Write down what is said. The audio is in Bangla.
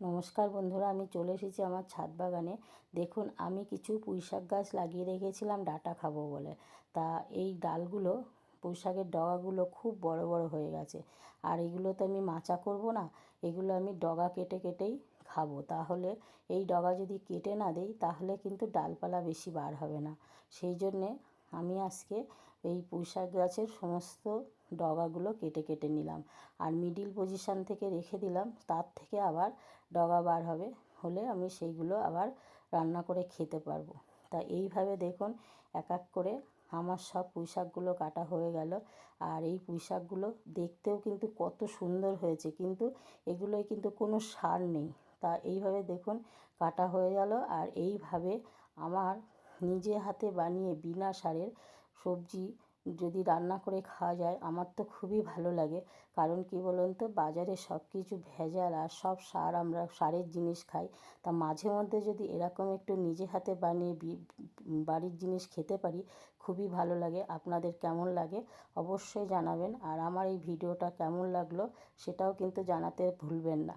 নমস্কার বন্ধুরা, আমি চলে এসেছি আমার ছাদ বাগানে। দেখুন, আমি কিছু পুঁইশাক গাছ লাগিয়ে রেখেছিলাম ডাঁটা খাবো বলে। তা এই ডালগুলো, পুঁইশাকের ডগাগুলো খুব বড় বড় হয়ে গেছে। আর এগুলো তো আমি মাচা করব না, এগুলো আমি ডগা কেটে কেটেই খাবো। তাহলে এই ডগা যদি কেটে না দেই তাহলে কিন্তু ডালপালা বেশি বার হবে না। সেই জন্যে আমি আজকে এই পুঁইশাক গাছের সমস্ত ডগাগুলো কেটে কেটে নিলাম আর মিডিল পজিশান থেকে রেখে দিলাম। তার থেকে আবার ডগা বার হলে আমি সেইগুলো আবার রান্না করে খেতে পারবো। তা এইভাবে দেখুন, এক এক করে আমার সব পুঁইশাকগুলো কাটা হয়ে গেল। আর এই পুঁইশাকগুলো দেখতেও কিন্তু কত সুন্দর হয়েছে, কিন্তু এগুলোয় কিন্তু কোনো সার নেই। তা এইভাবে দেখুন কাটা হয়ে গেল। আর এইভাবে আমার নিজে হাতে বানিয়ে বিনা সারের সবজি যদি রান্না করে খাওয়া যায় আমার তো খুবই ভালো লাগে। কারণ কি বলুন তো, বাজারে সব কিছু ভেজাল আর সব সার, আমরা সারের জিনিস খাই। তা মাঝে মধ্যে যদি এরকম একটু নিজে হাতে বানিয়ে বাড়ির জিনিস খেতে পারি, খুবই ভালো লাগে। আপনাদের কেমন লাগে অবশ্যই জানাবেন। আর আমার এই ভিডিওটা কেমন লাগলো সেটাও কিন্তু জানাতে ভুলবেন না।